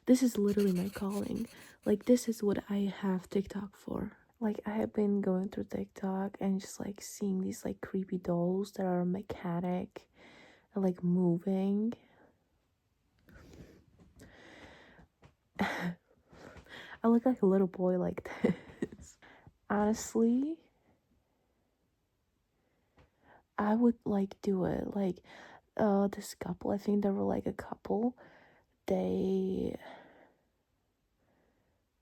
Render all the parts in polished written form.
This is literally my calling. Like, this is what I have TikTok for. Like, I have been going through TikTok and just like seeing these like creepy dolls that are mechanic and like moving. I look like a little boy like this. Honestly, I would like do it. Like, this couple, I think there were like a couple, they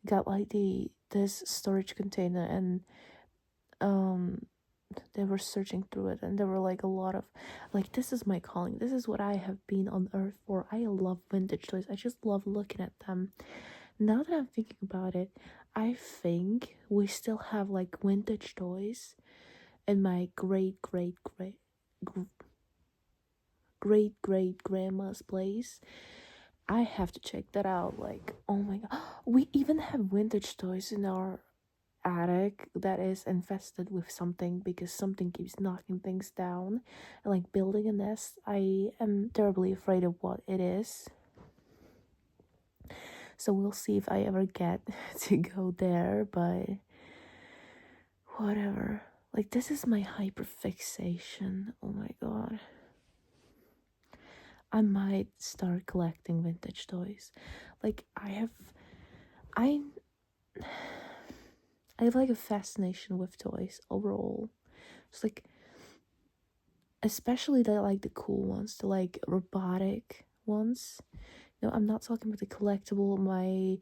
got like this storage container, and um they were searching through it, and there were like a lot of, like, this is my calling, this is what I have been on earth for. I love vintage toys. I just love looking at them. Now that I'm thinking about it, I think we still have like vintage toys in my great grandma's place. I have to check that out. Like, oh my god, we even have vintage toys in our attic that is infested with something because something keeps knocking things down and like building a nest. I am terribly afraid of what it is. So we'll see if I ever get to go there, but whatever. Like, this is my hyperfixation. Oh my god. I might start collecting vintage toys. Like, I I have like a fascination with toys overall. It's like, especially the cool ones, the like robotic ones. No, I'm not talking about the collectible, my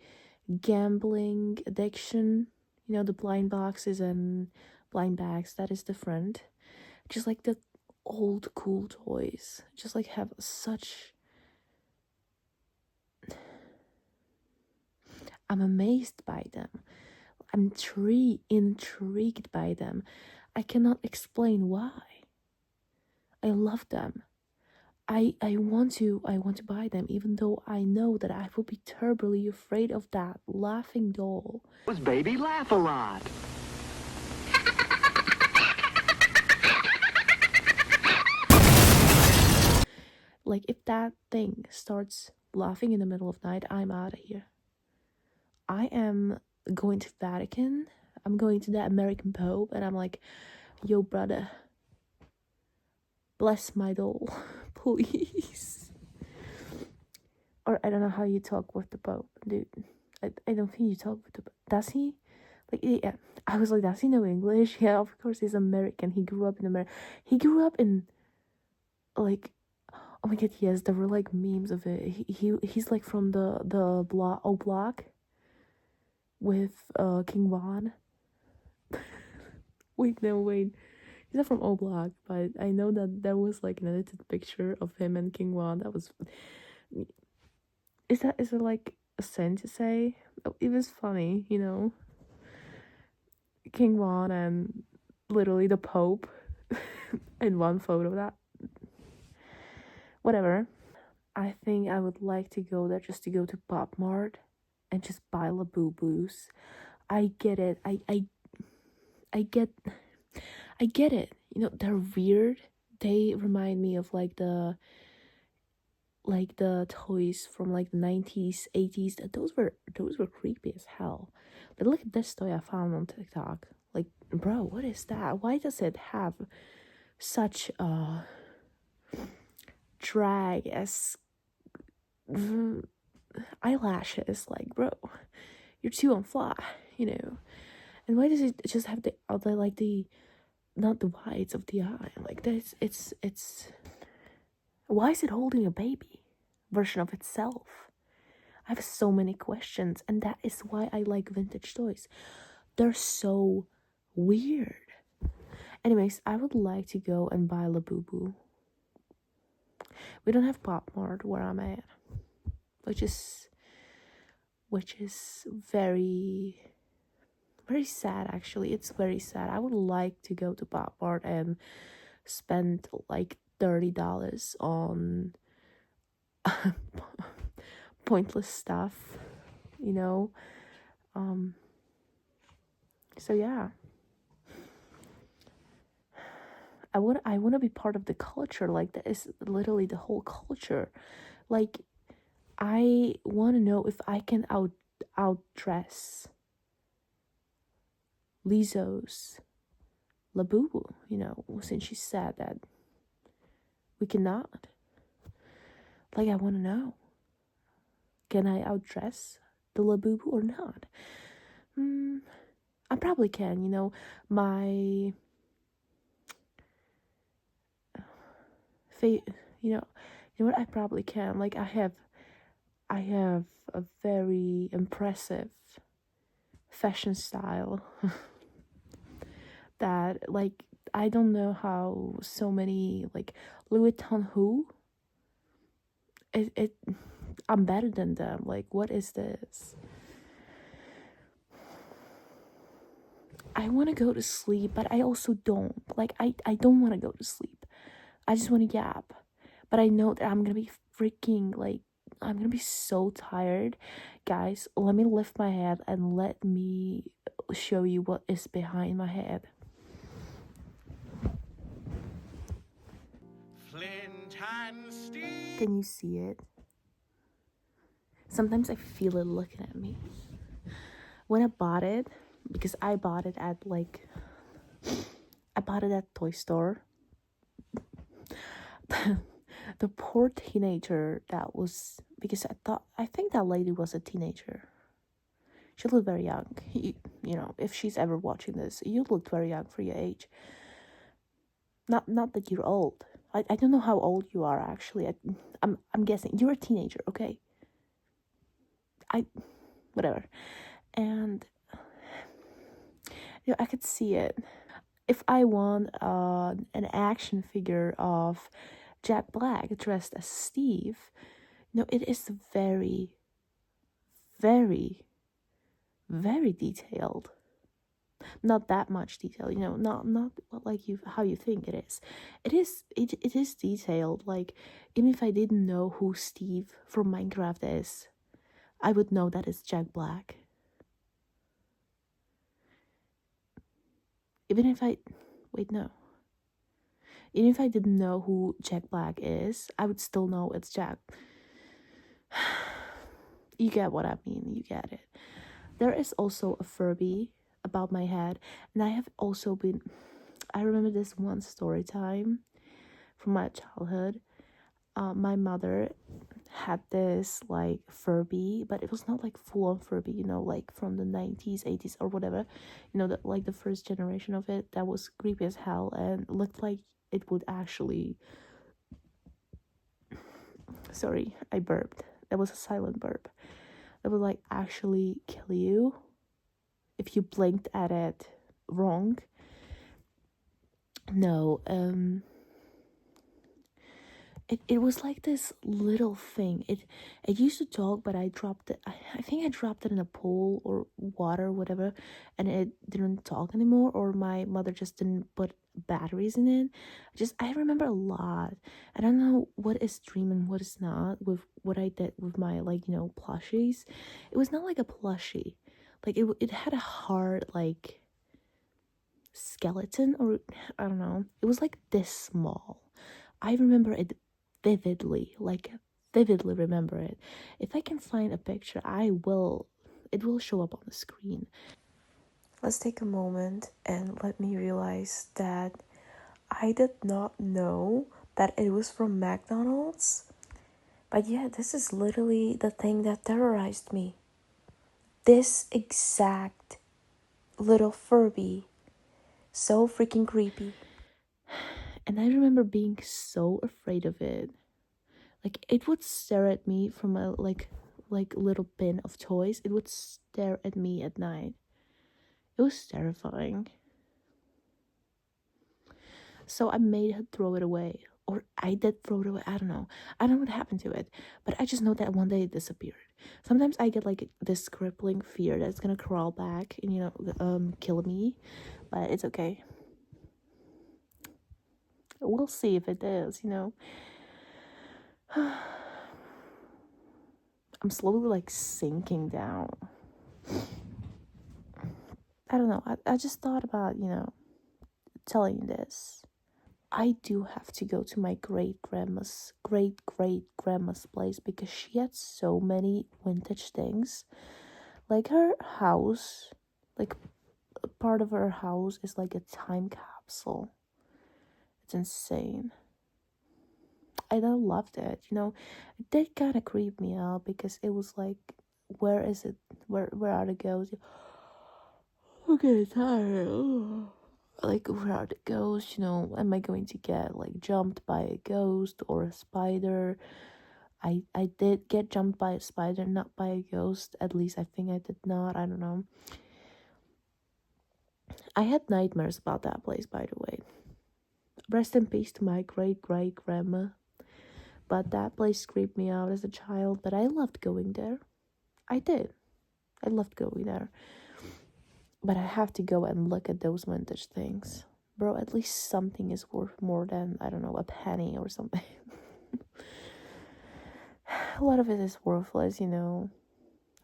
gambling addiction, the blind boxes and blind bags, that is different. Just like the old cool toys. Just like have such, I'm amazed by them. I'm intrigued by them. I cannot explain why. I love them. I want to buy them, even though I know that I will be terribly afraid of that laughing doll. Those baby laugh a lot. Like, if that thing starts laughing in the middle of night, I'm out of here. I am going to Vatican. I'm going to the American Pope, and I'm like, yo, brother, bless my doll, please. Or I don't know how you talk with the Pope, dude. I don't think you talk with the Pope. Does he? Like, yeah. I was like, does he know English? Yeah, of course he's American. He grew up in America. He grew up in, like, oh my god, yes, there were like memes of it. He's like from the block with King Von. Wait, no, wait. He's not from O Block, but I know that there was like an edited picture of him and King Von. That was, is it like a sin to say? Oh, it was funny, King Von and literally the Pope in one photo. That, whatever. I think I would like to go there just to go to Pop Mart and just buy Labubu's. I get it. I get I get it. They're weird. They remind me of like the toys from like the 90s, 80s. Those were creepy as hell. But look at this toy I found on TikTok. Like, bro, what is that? Why does it have such drag as eyelashes? Like, bro, you're too on fly, you know. And why does it just have the not the whites of the eye? Like, this, it's why is it holding a baby version of itself? I have so many questions, and that is why I like vintage toys. They're so weird. Anyways, I would like to go and buy Labubu. We don't have Pop Mart where I'm at, which is very very sad. Actually, it's very sad. I would like to go to Pop Mart and spend like $30 on pointless stuff, you know. So yeah, I want to be part of the culture. Like, that is literally the whole culture. Like, I want to know if I can outdress Lizzo's Labubu, since she said that we cannot. Like, I want to know, can I outdress the Labubu or not? I probably can, my you know what, I probably can. Like, I have a very impressive fashion style that, like, I don't know how so many, like, Louis Vuitton who it I'm better than them. Like, what is this? I want to go to sleep, but I also don't. Like, I don't want to go to sleep. I just want to yap. But I know that I'm gonna be freaking, like, I'm gonna be so tired. Guys, let me lift my head and let me show you what is behind my head. Flint and Steel. Can you see it? Sometimes I feel it looking at me. When I bought it, because I bought it at toy store. The poor teenager that was, because I think that lady was a teenager. She looked very young. If she's ever watching this, you look very young for your age. Not that you're old. I don't know how old you are, actually. I'm guessing you're a teenager, okay? Whatever. And I could see it. If I want an action figure of Jack Black dressed as Steve, it is very, very, very detailed. Not that much detail, not like how you think it is. It is detailed. Like, even if I didn't know who Steve from Minecraft is, I would know that it's Jack Black. Even if I didn't know who Jack Black is, I would still know it's Jack. You get what I mean. You get it. There is also a Furby about my head, and I remember this one story time from my childhood. My mother had this, like, Furby, but it was not like full on Furby, like from the 90s, 80s, or whatever, like the first generation of it, that was creepy as hell and looked like it would actually, sorry, I burped. That was a silent burp. That would, like, actually kill you if you blinked at it wrong. No, it was like this little thing. It used to talk, but I dropped it. I think I dropped it in a pool or water, whatever, and it didn't talk anymore, or my mother just didn't put batteries in it. I remember a lot. I don't know what is dream and what is not with what I did with my, like, plushies. It was not like a plushie. Like, it had a hard, like, skeleton, or I don't know. It was like this small. I remember it vividly remember it. If I can find a picture, it will show up on the screen. Let's take a moment and let me realize that I did not know that it was from McDonald's. But yeah, this is literally the thing that terrorized me. This exact little Furby. So freaking creepy. And I remember being so afraid of it. Like, it would stare at me from a like little bin of toys. It would stare at me at night. It was terrifying. So I made her throw it away. Or I did throw it away. I don't know what happened to it. But I just know that one day it disappeared. Sometimes I get, like, this crippling fear that it's gonna crawl back and kill me. But it's okay. We'll see if it is, I'm slowly, like, sinking down. I don't know. I just thought about, telling you this. I do have to go to my great grandma's place because she had so many vintage things. Like her house, like a part of her house is like a time capsule. It's insane. I loved it. It did kind of creep me out because it was like, where is it? Where are the ghosts? I'm getting tired. Ugh. Like, where are the ghosts? Am I going to get like jumped by a ghost or a spider? I did get jumped by a spider, not by a ghost. At least I think I did not. I don't know. I had nightmares about that place, by the way. Rest in peace to my great grandma. But that place creeped me out as a child. But I loved going there. I did. I loved going there. But I have to go and look at those vintage things. Bro, at least something is worth more than, I don't know, a penny or something. A lot of it is worthless,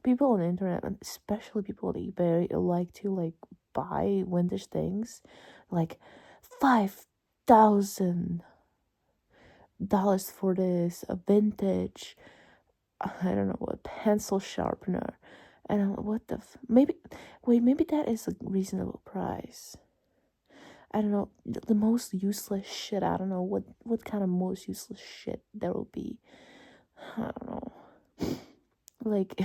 People on the internet, and especially people on eBay, like to like buy vintage things. Like $5,000 for this, a vintage, I don't know, a pencil sharpener. And I'm like, what the maybe that is a reasonable price. I don't know, the most useless shit. I don't know what kind of most useless shit there will be. I don't know. Like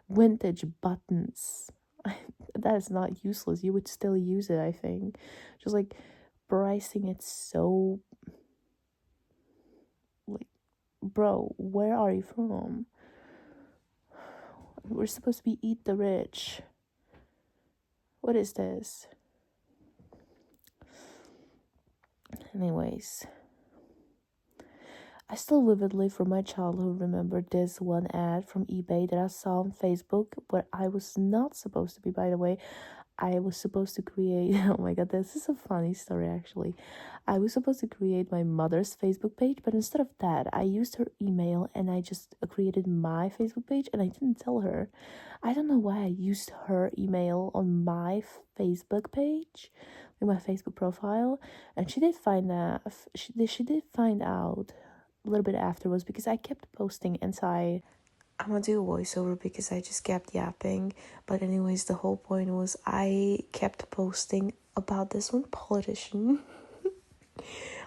vintage buttons. That is not useless. You would still use it, I think. Just like pricing it so like, bro, where are you from? We're supposed to be eat the rich. What is this? Anyways, I still vividly from my childhood remember this one ad from eBay that I saw on Facebook where I was not supposed to be, by the way. I was supposed to create, oh my god, this is a funny story actually. I was supposed to create my mother's Facebook page, but instead of that, I used her email and I just created my Facebook page and I didn't tell her. I don't know why I used her email on my Facebook page, in my Facebook profile, and she did find that she did find out a little bit afterwards because I kept posting inside. I'm gonna do a voiceover because I just kept yapping. But anyways, the whole point was I kept posting about this one politician,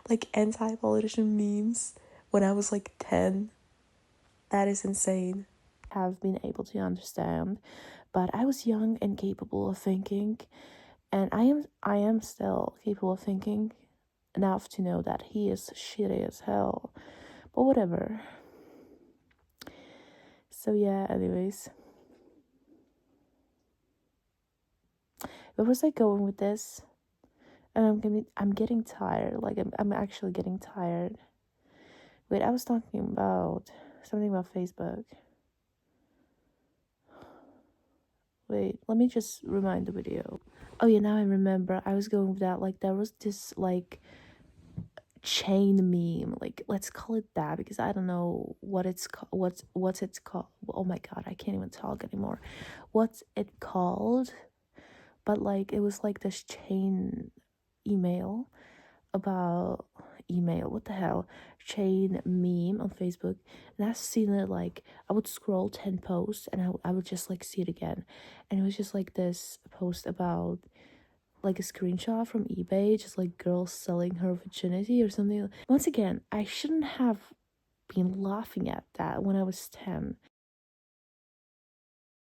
like anti-politician memes when I was like 10. That is insane. Have been able to understand, but I was young and capable of thinking, and I am still capable of thinking enough to know that he is shitty as hell. But whatever. So yeah, anyways. Where was I going with this? And I'm getting tired. Like I'm actually getting tired. Wait, I was talking about something about Facebook. Wait, let me just rewind the video. Oh yeah, now I remember. I was going with that. Like there was this like chain meme. Like let's call it that because I don't know what it's called. What's it called? Oh my god, I can't even talk anymore. What's it called? But like it was like this chain email about what the hell, chain meme on Facebook. And I've seen it, like I would scroll 10 posts and I would just like see it again, and it was just like this post about like a screenshot from eBay, just like girls selling her virginity or something. Once again, I shouldn't have been laughing at that when I was 10.